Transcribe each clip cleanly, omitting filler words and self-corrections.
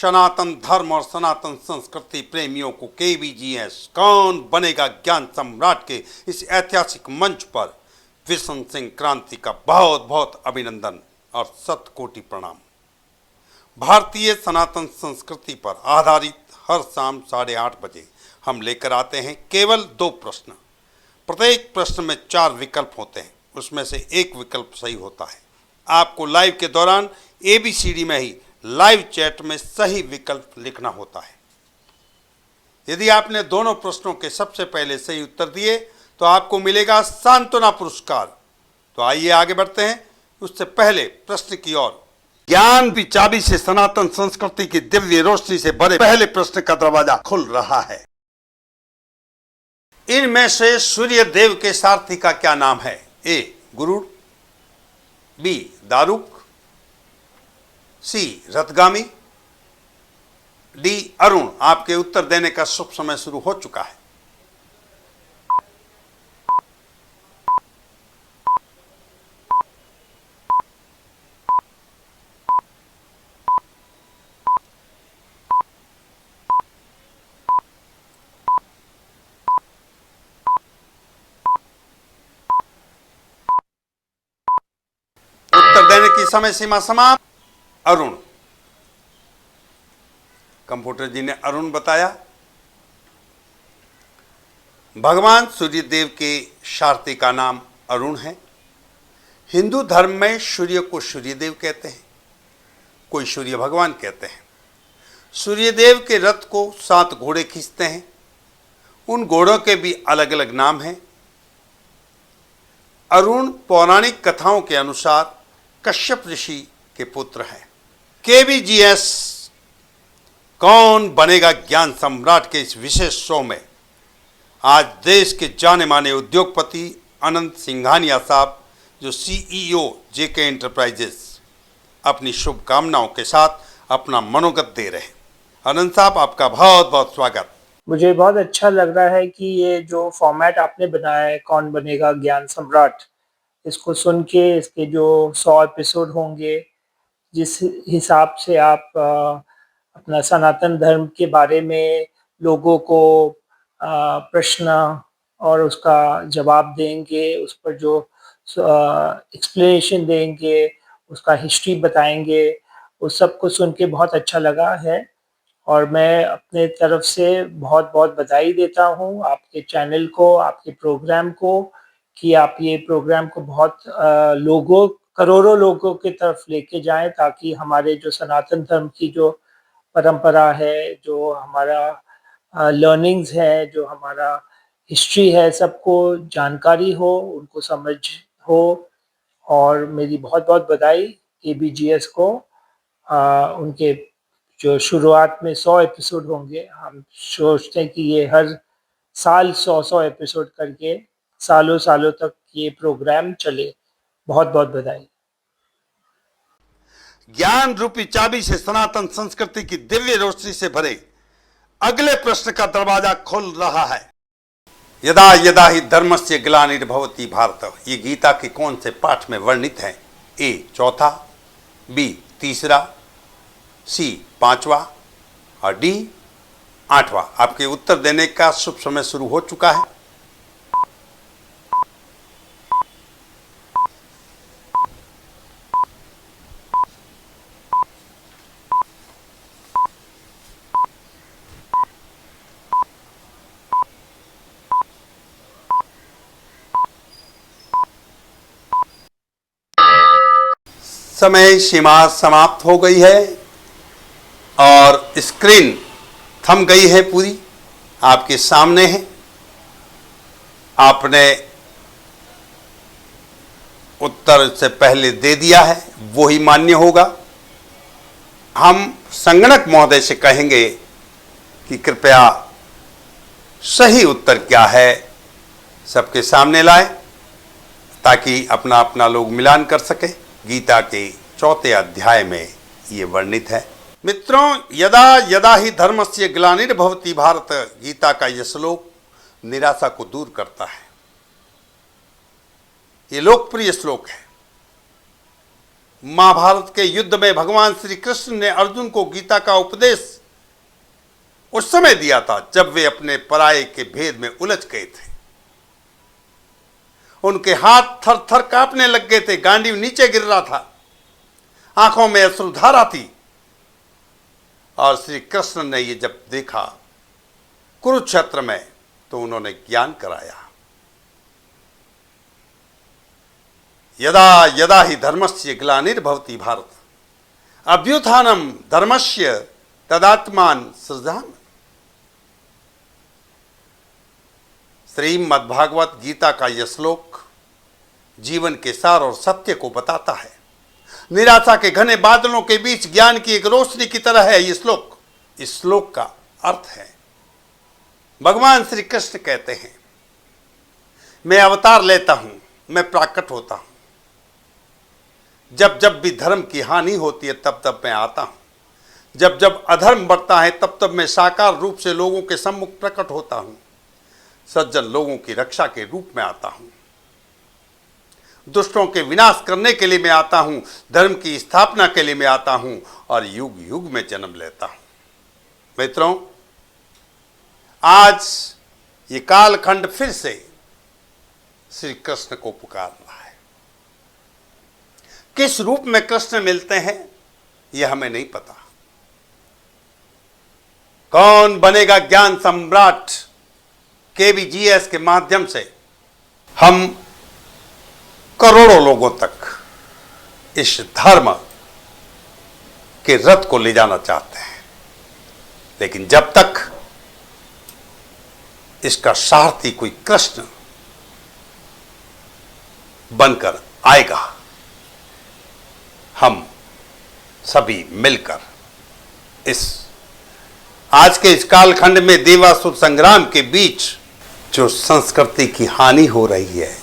सनातन धर्म और सनातन संस्कृति प्रेमियों को केबीजीएस कौन बनेगा ज्ञान सम्राट के इस ऐतिहासिक मंच पर विष्णु सिंह क्रांति का बहुत बहुत अभिनंदन और शतकोटि प्रणाम। भारतीय सनातन संस्कृति पर आधारित हर शाम 8:30 बजे हम लेकर आते हैं केवल 2 प्रश्न। प्रत्येक प्रश्न में 4 विकल्प होते हैं, उसमें से एक विकल्प सही होता है। आपको लाइव के दौरान ABCD में ही लाइव चैट में सही विकल्प लिखना होता है। यदि आपने दोनों प्रश्नों के सबसे पहले सही उत्तर दिए तो आपको मिलेगा सांत्वना पुरस्कार। तो आइए आगे बढ़ते हैं। उससे पहले प्रश्न की ओर। ज्ञान की चाबी से सनातन संस्कृति की दिव्य रोशनी से भरे पहले प्रश्न का दरवाजा खुल रहा है। इनमें से सूर्य देव के सारथी का क्या नाम है? A गुरुड़, B Daruk, C रथगामी, D Arun. आपके उत्तर देने का शुभ समय शुरू हो चुका है। उत्तर देने की समय सीमा समाप्त। अरुण। कंप्यूटर जी ने अरुण बताया। भगवान सूर्यदेव के सारथी का नाम अरुण है। हिंदू धर्म में सूर्य को सूर्यदेव कहते हैं, कोई सूर्य भगवान कहते हैं। सूर्यदेव के रथ को 7 घोड़े खींचते हैं। उन घोड़ों के भी अलग अलग नाम हैं। अरुण पौराणिक कथाओं के अनुसार कश्यप ऋषि के पुत्र हैं। केबीजीएस कौन बनेगा ज्ञान सम्राट के इस विशेष शो में आज देश के जाने माने उद्योगपति अनंत सिंघानिया साहब, जो CEO JK एंटरप्राइजेस, अपनी शुभकामनाओं के साथ अपना मनोगत दे रहे हैं। अनंत साहब, आपका बहुत बहुत स्वागत। मुझे बहुत अच्छा लग रहा है कि ये जो फॉर्मेट आपने बनाया है, कौन बनेगा ज्ञान सम्राट, इसको सुन के इसके जो 100 एपिसोड होंगे, जिस हिसाब से आप अपना सनातन धर्म के बारे में लोगों को प्रश्न और उसका जवाब देंगे, उस पर जो एक्सप्लेनेशन देंगे, उसका हिस्ट्री बताएंगे, उस सब को सुन के बहुत अच्छा लगा है। और मैं अपने तरफ से बहुत बहुत बधाई देता हूँ आपके चैनल को, आपके प्रोग्राम को, कि आप ये प्रोग्राम को बहुत लोगों, करोड़ों लोगों की तरफ लेके जाएं, ताकि हमारे जो सनातन धर्म की जो परंपरा है, जो हमारा लर्निंग्स है, जो हमारा हिस्ट्री है, सबको जानकारी हो, उनको समझ हो। और मेरी बहुत बहुत बधाई KBGS को। उनके जो शुरुआत में 100 एपिसोड होंगे, हम सोचते हैं कि ये हर साल 100 एपिसोड करके सालों सालों तक ये प्रोग्राम चले। बहुत बहुत बधाई। ज्ञान रूपी चाबी से सनातन संस्कृति की दिव्य रोशनी से भरे अगले प्रश्न का दरवाजा खुल रहा है। यदा यदा ही धर्मस्य ग्लानिर्भवति भारत, ये गीता के कौन से पाठ में वर्णित है? A चौथा, B तीसरा, C पांचवा और D आठवां। आपके उत्तर देने का शुभ समय शुरू हो चुका है। समय सीमा समाप्त हो गई है और स्क्रीन थम गई है, पूरी आपके सामने है। आपने उत्तर से पहले दे दिया है, वो ही मान्य होगा। हम संगणक महोदय से कहेंगे कि कृपया सही उत्तर क्या है सबके सामने लाए, ताकि अपना अपना लोग मिलान कर सके। गीता के 4 अध्याय में ये वर्णित है। मित्रों, यदा यदा ही धर्मस्य ग्लानिर्भवति भारत, गीता का यह श्लोक निराशा को दूर करता है। ये लोकप्रिय श्लोक है। महाभारत के युद्ध में भगवान श्री कृष्ण ने अर्जुन को गीता का उपदेश उस समय दिया था जब वे अपने पराये के भेद में उलझ गए थे। उनके हाथ थर थर कांपने लग गए थे, गांडीव नीचे गिर रहा था, आंखों में अश्रुधारा थी। और श्री कृष्ण ने ये जब देखा कुरुक्षेत्र में तो उन्होंने ज्ञान कराया। यदा यदा ही धर्मस्य ग्लानिर्भवति भारत अभ्युत्थानम धर्मस्य तदात्मान सृजामि। श्रीमद्भागवत गीता का यह श्लोक जीवन के सार और सत्य को बताता है। निराशा के घने बादलों के बीच ज्ञान की एक रोशनी की तरह है ये श्लोक। इस श्लोक का अर्थ है, भगवान श्री कृष्ण कहते हैं, मैं अवतार लेता हूं, मैं प्रकट होता हूं। जब जब भी धर्म की हानि होती है तब तब मैं आता हूं। जब जब अधर्म बढ़ता है तब तब मैं साकार रूप से लोगों के सम्मुख प्रकट होता हूं। सज्जन लोगों की रक्षा के रूप में आता हूं। दुष्टों के विनाश करने के लिए मैं आता हूं, धर्म की स्थापना के लिए मैं आता हूं और युग युग में जन्म लेता हूं। मित्रों, आज ये कालखंड फिर से श्री कृष्ण को पुकार रहा है। किस रूप में कृष्ण मिलते हैं यह हमें नहीं पता। कौन बनेगा ज्ञान सम्राट KBGS के माध्यम से हम करोड़ों लोगों तक इस धर्म के रथ को ले जाना चाहते हैं, लेकिन जब तक इसका सारथी कोई कृष्ण बनकर आएगा, हम सभी मिलकर इस आज के इस कालखंड में देवासुर संग्राम के बीच जो संस्कृति की हानि हो रही है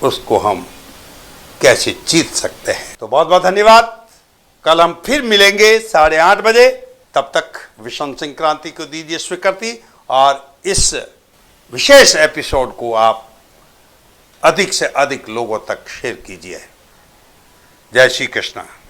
उसको हम कैसे जीत सकते हैं। तो बहुत बहुत धन्यवाद। कल हम फिर मिलेंगे 8:30 बजे। तब तक वसंत संक्रांति को दीजिए स्वीकृति और इस विशेष एपिसोड को आप अधिक से अधिक लोगों तक शेयर कीजिए। जय श्री कृष्ण।